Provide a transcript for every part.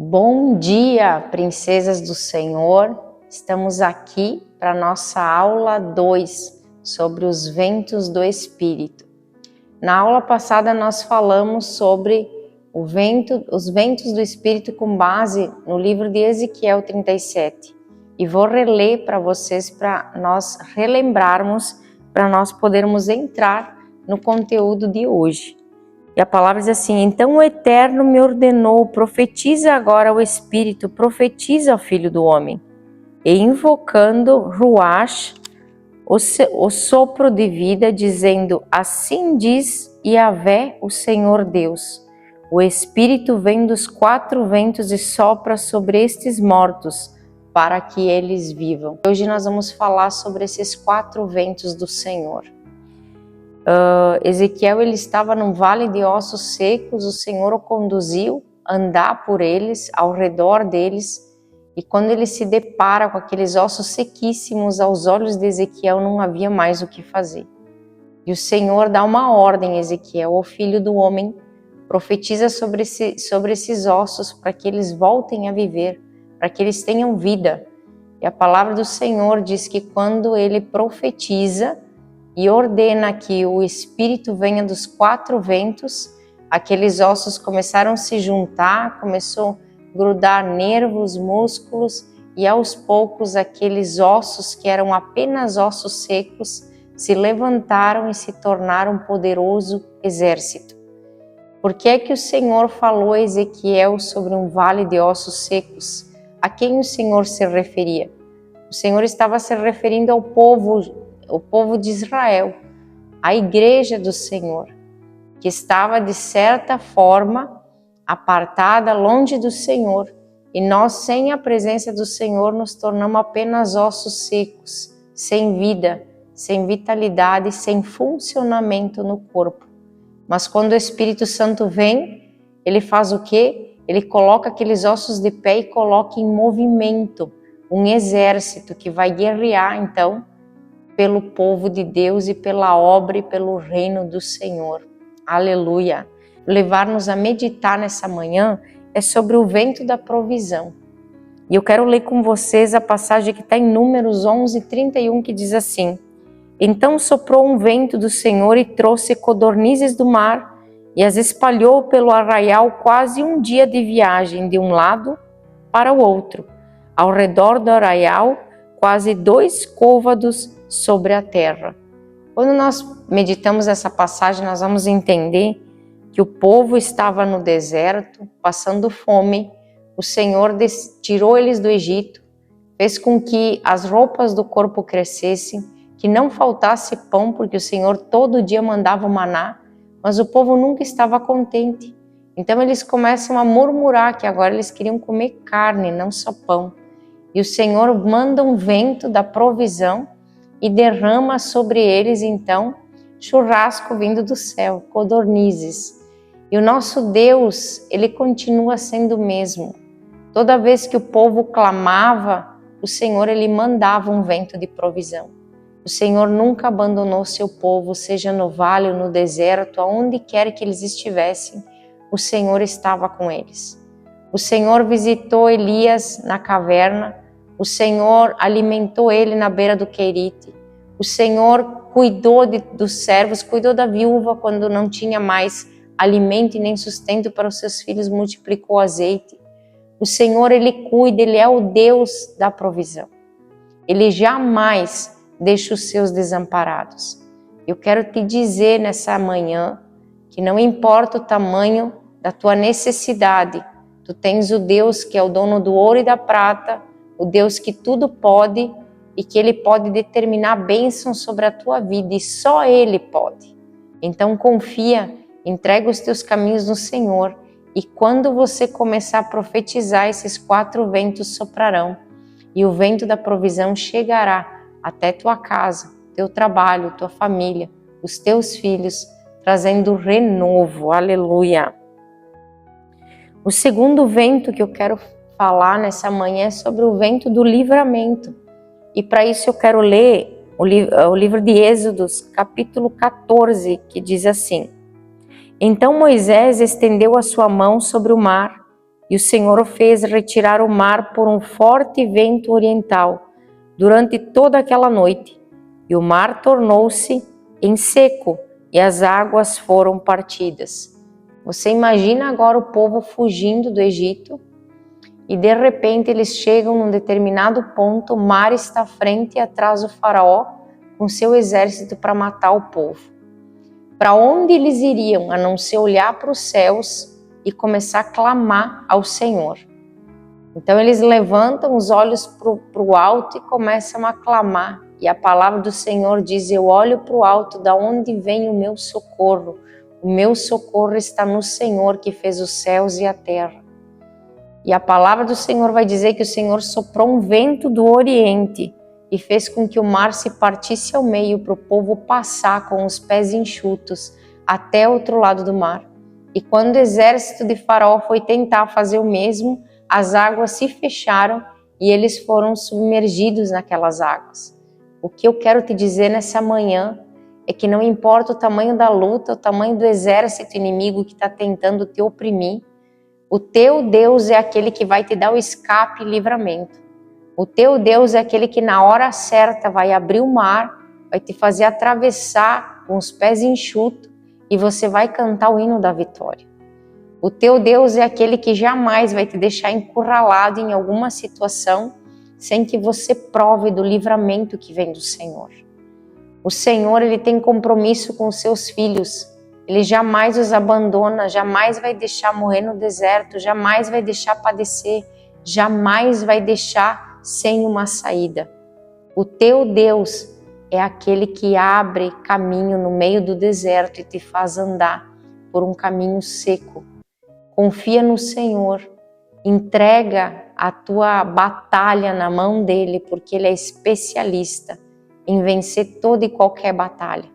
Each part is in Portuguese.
Bom dia, princesas do Senhor! Estamos aqui para nossa aula 2 sobre os ventos do Espírito. Na aula passada nós falamos sobre os ventos do Espírito com base no livro de Ezequiel 37. E vou reler para vocês para nós relembrarmos, para nós podermos entrar no conteúdo de hoje. E a palavra diz assim: então o Eterno me ordenou, profetiza agora o Espírito, profetiza ao Filho do Homem. E invocando Ruach, o sopro de vida, dizendo, assim diz Yahvé, o Senhor Deus. O Espírito vem dos 4 ventos e sopra sobre estes mortos, para que eles vivam. Hoje nós vamos falar sobre esses 4 ventos do Senhor. Ezequiel ele estava num vale de ossos secos, o Senhor o conduziu a andar por eles, ao redor deles, e quando ele se depara com aqueles ossos sequíssimos, aos olhos de Ezequiel não havia mais o que fazer. E o Senhor dá uma ordem a Ezequiel, o filho do homem, profetiza sobre esses ossos para que eles voltem a viver, para que eles tenham vida. E a palavra do Senhor diz que quando ele profetiza, e ordena que o Espírito venha dos 4 ventos, aqueles ossos começaram a se juntar, começou a grudar nervos, músculos, e aos poucos aqueles ossos que eram apenas ossos secos se levantaram e se tornaram um poderoso exército. Por que é que o Senhor falou a Ezequiel sobre um vale de ossos secos? A quem o Senhor se referia? O Senhor estava se referindo ao povo de Israel, a igreja do Senhor, que estava de certa forma apartada, longe do Senhor, e nós sem a presença do Senhor nos tornamos apenas ossos secos, sem vida, sem vitalidade, sem funcionamento no corpo. Mas quando o Espírito Santo vem, ele faz o quê? Ele coloca aqueles ossos de pé e coloca em movimento um exército que vai guerrear então pelo povo de Deus e pela obra e pelo reino do Senhor. Aleluia! Levar-nos a meditar nessa manhã é sobre o vento da provisão. E eu quero ler com vocês a passagem que está em Números 11:31, que diz assim: então soprou um vento do Senhor e trouxe codornizes do mar e as espalhou pelo arraial quase um dia de viagem de um lado para o outro. Ao redor do arraial, quase 2 côvados sobre a terra. Quando nós meditamos essa passagem, nós vamos entender que o povo estava no deserto, passando fome. O Senhor tirou eles do Egito, fez com que as roupas do corpo crescessem, que não faltasse pão, porque o Senhor todo dia mandava o maná, mas o povo nunca estava contente. Então eles começam a murmurar que agora eles queriam comer carne, não só pão. E o Senhor manda um vento da provisão e derrama sobre eles, então, churrasco vindo do céu, codornizes. E o nosso Deus, ele continua sendo o mesmo. Toda vez que o povo clamava, o Senhor, ele mandava um vento de provisão. O Senhor nunca abandonou seu povo, seja no vale ou no deserto, aonde quer que eles estivessem, o Senhor estava com eles. O Senhor visitou Elias na caverna, o Senhor alimentou ele na beira do Querite. O Senhor cuidou dos servos, cuidou da viúva quando não tinha mais alimento e nem sustento para os seus filhos, multiplicou azeite. O Senhor, ele cuida, ele é o Deus da provisão. Ele jamais deixa os seus desamparados. Eu quero te dizer nessa manhã que não importa o tamanho da tua necessidade, tu tens o Deus que é o dono do ouro e da prata, o Deus que tudo pode e que Ele pode determinar bênção sobre a tua vida e só Ele pode. Então confia, entrega os teus caminhos no Senhor e quando você começar a profetizar, esses 4 ventos soprarão e o vento da provisão chegará até tua casa, teu trabalho, tua família, os teus filhos, trazendo renovo. Aleluia! O segundo vento que eu quero falar nessa manhã é sobre o vento do livramento. E para isso eu quero ler o livro de Êxodos, capítulo 14, que diz assim: então Moisés estendeu a sua mão sobre o mar, E o Senhor o fez retirar o mar por um forte vento oriental durante toda aquela noite. E o mar tornou-se em seco e as águas foram partidas. Você imagina agora o povo fugindo do Egito e de repente eles chegam num determinado ponto, o mar está à frente e atrás do faraó com seu exército para matar o povo. Para onde eles iriam a não ser olhar para os céus e começar a clamar ao Senhor? Então eles levantam os olhos para o alto e começam a clamar. E a palavra do Senhor diz: eu olho para o alto, da onde vem o meu socorro? O meu socorro está no Senhor que fez os céus e a terra. E a palavra do Senhor vai dizer que o Senhor soprou um vento do oriente e fez com que o mar se partisse ao meio para o povo passar com os pés enxutos até o outro lado do mar. E quando o exército de Faraó foi tentar fazer o mesmo, as águas se fecharam e eles foram submergidos naquelas águas. O que eu quero te dizer nessa manhã é que não importa o tamanho da luta, o tamanho do exército inimigo que está tentando te oprimir, o teu Deus é aquele que vai te dar o escape e livramento. O teu Deus é aquele que na hora certa vai abrir o mar, vai te fazer atravessar com os pés enxutos e você vai cantar o hino da vitória. O teu Deus é aquele que jamais vai te deixar encurralado em alguma situação sem que você prove do livramento que vem do Senhor. O Senhor, ele tem compromisso com os seus filhos. Ele jamais os abandona, jamais vai deixar morrer no deserto, jamais vai deixar padecer, jamais vai deixar sem uma saída. O teu Deus é aquele que abre caminho no meio do deserto e te faz andar por um caminho seco. Confia no Senhor, entrega a tua batalha na mão dele, porque ele é especialista em vencer toda e qualquer batalha.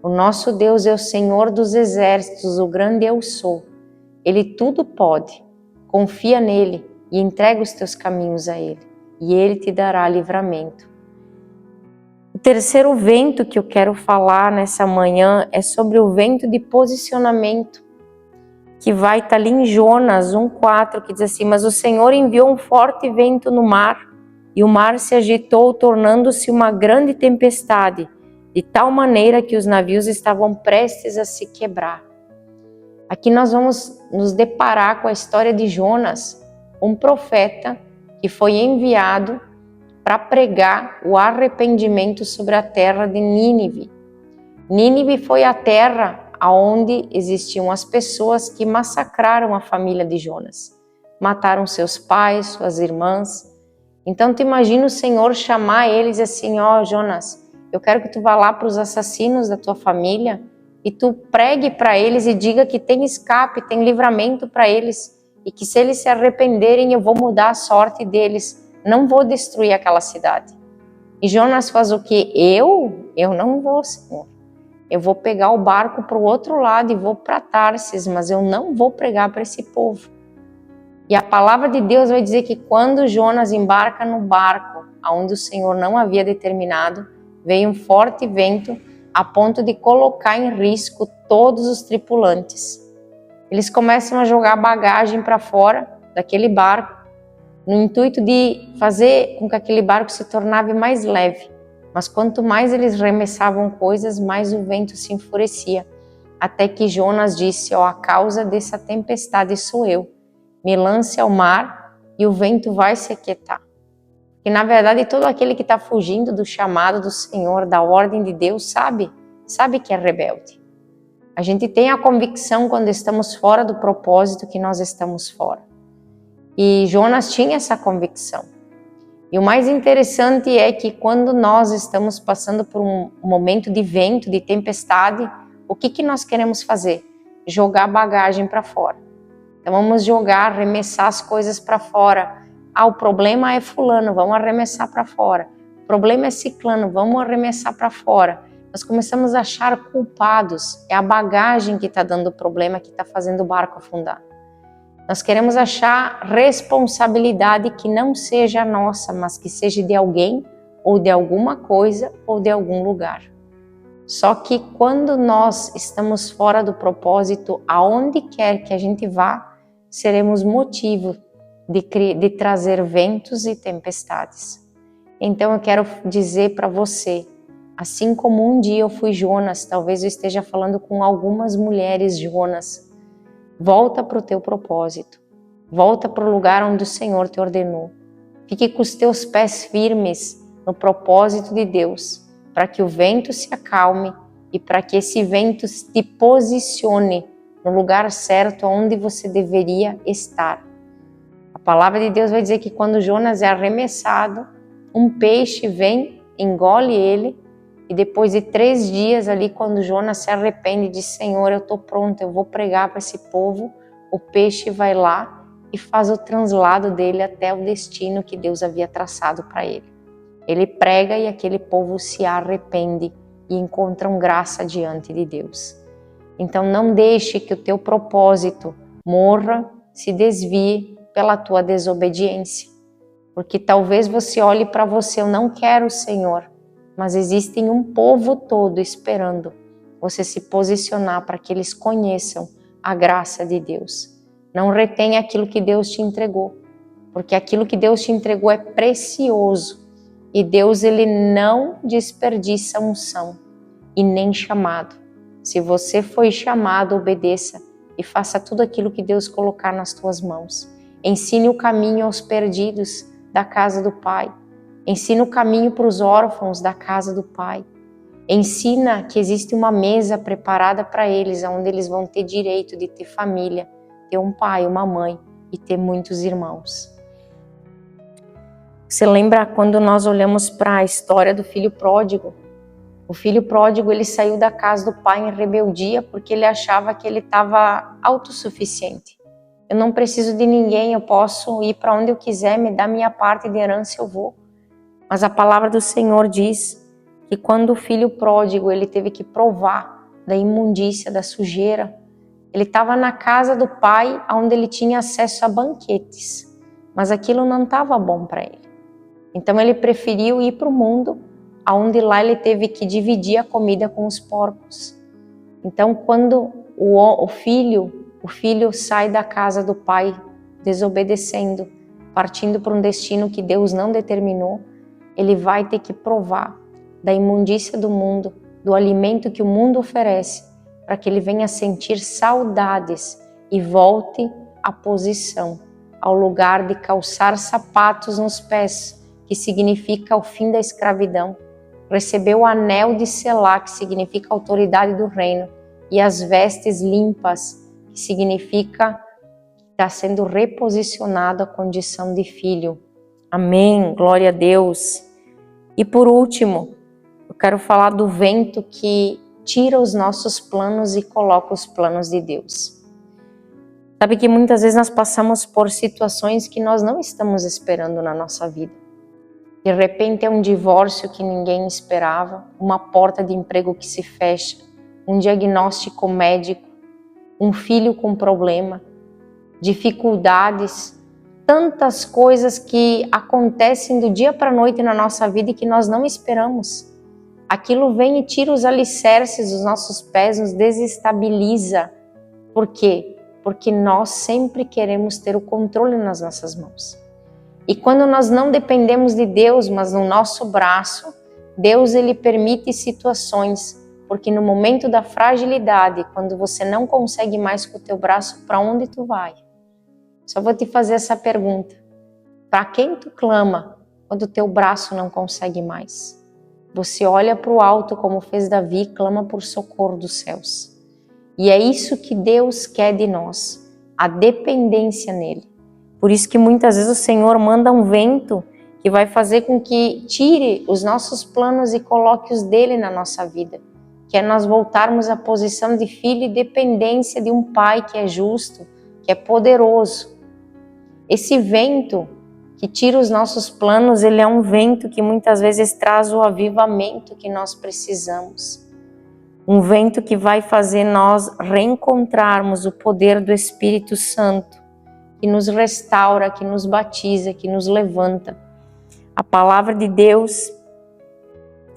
O nosso Deus é o Senhor dos exércitos, o grande eu sou. Ele tudo pode. Confia nele e entrega os teus caminhos a ele, e ele te dará livramento. O terceiro vento que eu quero falar nessa manhã é sobre o vento de posicionamento, que vai estar ali em Jonas 1,4, que diz assim: mas o Senhor enviou um forte vento no mar, e o mar se agitou, tornando-se uma grande tempestade, de tal maneira que os navios estavam prestes a se quebrar. Aqui nós vamos nos deparar com a história de Jonas, um profeta que foi enviado para pregar o arrependimento sobre a terra de Nínive. Nínive foi a terra onde existiam as pessoas que massacraram a família de Jonas. Mataram seus pais, suas irmãs. Então tu imagina o Senhor chamar eles assim: ó, Jonas, eu quero que tu vá lá para os assassinos da tua família e tu pregue para eles e diga que tem escape, tem livramento para eles e que se eles se arrependerem eu vou mudar a sorte deles, não vou destruir aquela cidade. E Jonas faz o quê? Eu não vou, Senhor. Eu vou pegar o barco para o outro lado e vou para Tarsis, mas eu não vou pregar para esse povo. E a palavra de Deus vai dizer que quando Jonas embarca no barco, onde o Senhor não havia determinado, veio um forte vento a ponto de colocar em risco todos os tripulantes. Eles começam a jogar bagagem para fora daquele barco, no intuito de fazer com que aquele barco se tornasse mais leve. Mas quanto mais eles remessavam coisas, mais o vento se enfurecia. Até que Jonas disse: ó, a causa dessa tempestade sou eu. Me lance ao mar e o vento vai se aquietar. E na verdade todo aquele que está fugindo do chamado do Senhor, da ordem de Deus, sabe que é rebelde. A gente tem a convicção quando estamos fora do propósito que nós estamos fora. E Jonas tinha essa convicção. E o mais interessante é que quando nós estamos passando por um momento de vento, de tempestade, o que nós queremos fazer? Jogar bagagem para fora. Então vamos jogar, arremessar as coisas para fora. Ah, o problema é fulano, vamos arremessar para fora. O problema é ciclano, vamos arremessar para fora. Nós começamos a achar culpados. É a bagagem que está dando o problema, que está fazendo o barco afundar. Nós queremos achar responsabilidade que não seja nossa, mas que seja de alguém, ou de alguma coisa, ou de algum lugar. Só que quando nós estamos fora do propósito, aonde quer que a gente vá, seremos motivo de trazer ventos e tempestades. Então eu quero dizer para você, assim como um dia eu fui Jonas, talvez eu esteja falando com algumas mulheres Jonas, volta para o teu propósito, volta para o lugar onde o Senhor te ordenou. Fique com os teus pés firmes no propósito de Deus, para que o vento se acalme e para que esse vento te posicione no lugar certo onde você deveria estar. A palavra de Deus vai dizer que quando Jonas é arremessado, um peixe vem, engole ele, e depois de 3 dias ali, quando Jonas se arrepende e diz, Senhor, eu estou pronto, eu vou pregar para esse povo, o peixe vai lá e faz o translado dele até o destino que Deus havia traçado para ele. Ele prega e aquele povo se arrepende e encontram graça diante de Deus. Então não deixe que o teu propósito morra, se desvie pela tua desobediência. Porque talvez você olhe para você, eu não quero o Senhor, mas existe um povo todo esperando você se posicionar para que eles conheçam a graça de Deus. Não retenha aquilo que Deus te entregou, porque aquilo que Deus te entregou é precioso e Deus ele não desperdiça unção e nem chamado. Se você foi chamado, obedeça e faça tudo aquilo que Deus colocar nas tuas mãos. Ensine o caminho aos perdidos da casa do Pai. Ensina o caminho para os órfãos da casa do Pai. Ensina que existe uma mesa preparada para eles, onde eles vão ter direito de ter família, ter um pai, uma mãe e ter muitos irmãos. Você lembra quando nós olhamos para a história do filho pródigo? O filho pródigo ele saiu da casa do pai em rebeldia porque ele achava que ele estava autossuficiente. Eu não preciso de ninguém, eu posso ir para onde eu quiser, me dar minha parte de herança, eu vou. Mas a palavra do Senhor diz que quando o filho pródigo ele teve que provar da imundícia, da sujeira, ele estava na casa do pai, onde ele tinha acesso a banquetes, mas aquilo não estava bom para ele. Então ele preferiu ir para o mundo, onde lá ele teve que dividir a comida com os porcos. Então quando o filho sai da casa do pai, desobedecendo, partindo para um destino que Deus não determinou, ele vai ter que provar da imundícia do mundo, do alimento que o mundo oferece, para que ele venha sentir saudades e volte à posição, ao lugar de calçar sapatos nos pés, que significa o fim da escravidão. Recebeu o anel de Selá, que significa autoridade do reino, e as vestes limpas, que significa que está sendo reposicionado à condição de filho. Amém, glória a Deus. E por último, eu quero falar do vento que tira os nossos planos e coloca os planos de Deus. Sabe que muitas vezes nós passamos por situações que nós não estamos esperando na nossa vida. De repente é um divórcio que ninguém esperava, uma porta de emprego que se fecha, um diagnóstico médico, um filho com problema, dificuldades, tantas coisas que acontecem do dia para a noite na nossa vida e que nós não esperamos. Aquilo vem e tira os alicerces dos nossos pés, nos desestabiliza. Por quê? Porque nós sempre queremos ter o controle nas nossas mãos. E quando nós não dependemos de Deus, mas no nosso braço, Deus ele permite situações, porque no momento da fragilidade, quando você não consegue mais com o teu braço, para onde tu vai? Só vou te fazer essa pergunta. Para quem tu clama quando o teu braço não consegue mais? Você olha para o alto como fez Davi, clama por socorro dos céus. E é isso que Deus quer de nós, a dependência nele. Por isso que muitas vezes o Senhor manda um vento que vai fazer com que tire os nossos planos e coloque os dele na nossa vida. Que é nós voltarmos à posição de filho e dependência de um pai que é justo, que é poderoso. Esse vento que tira os nossos planos, ele é um vento que muitas vezes traz o avivamento que nós precisamos. Um vento que vai fazer nós reencontrarmos o poder do Espírito Santo, que nos restaura, que nos batiza, que nos levanta. A palavra de Deus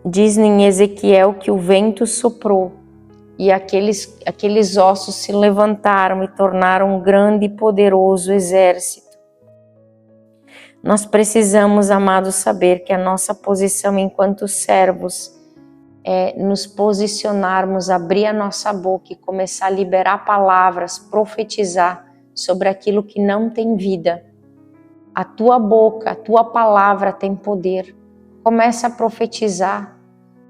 diz em Ezequiel que o vento soprou e aqueles ossos se levantaram e tornaram um grande e poderoso exército. Nós precisamos, amados, saber que a nossa posição enquanto servos é nos posicionarmos, abrir a nossa boca e começar a liberar palavras, profetizar sobre aquilo que não tem vida. A tua boca, a tua palavra tem poder. Começa a profetizar.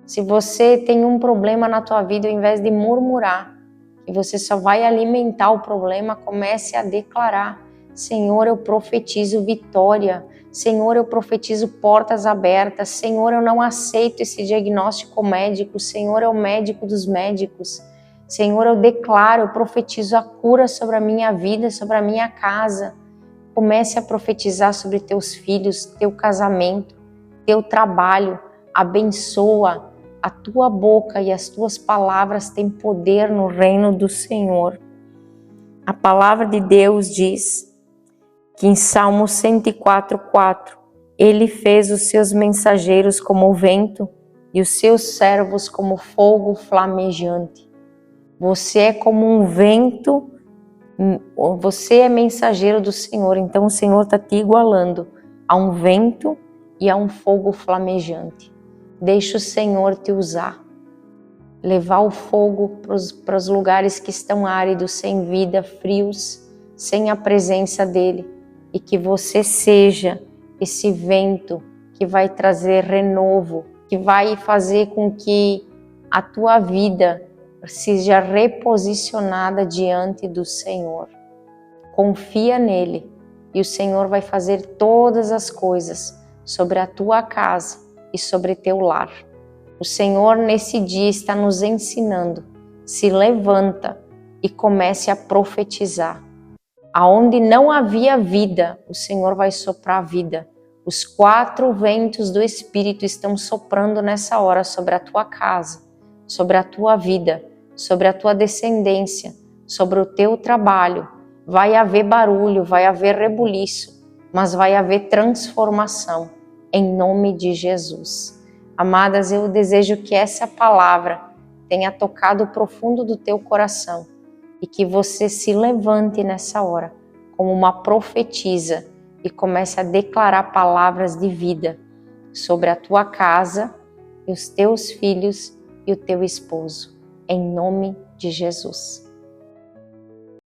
Se você tem um problema na tua vida, ao invés de murmurar, e você só vai alimentar o problema, comece a declarar: Senhor, eu profetizo vitória. Senhor, eu profetizo portas abertas. Senhor, eu não aceito esse diagnóstico médico. Senhor, é o médico dos médicos. Senhor, eu declaro, eu profetizo a cura sobre a minha vida, sobre a minha casa. Comece a profetizar sobre teus filhos, teu casamento, teu trabalho. Abençoa. A tua boca e as tuas palavras têm poder no reino do Senhor. A palavra de Deus diz que em Salmo 104:4, Ele fez os seus mensageiros como o vento e os seus servos como fogo flamejante. Você é como um vento, você é mensageiro do Senhor, então o Senhor está te igualando a um vento e a um fogo flamejante. Deixa o Senhor te usar, levar o fogo para os lugares que estão áridos, sem vida, frios, sem a presença dEle, e que você seja esse vento que vai trazer renovo, que vai fazer com que a tua vida seja reposicionada diante do Senhor. Confia nele e o Senhor vai fazer todas as coisas sobre a tua casa e sobre teu lar. O Senhor nesse dia está nos ensinando: se levanta e comece a profetizar. Aonde não havia vida, o Senhor vai soprar vida. Os 4 ventos do Espírito estão soprando nessa hora sobre a tua casa, sobre a tua vida, sobre a tua descendência, sobre o teu trabalho. Vai haver barulho, vai haver rebuliço, mas vai haver transformação, em nome de Jesus. Amadas, eu desejo que essa palavra tenha tocado o profundo do teu coração e que você se levante nessa hora como uma profetisa e comece a declarar palavras de vida sobre a tua casa e os teus filhos e o teu esposo, em nome de Jesus.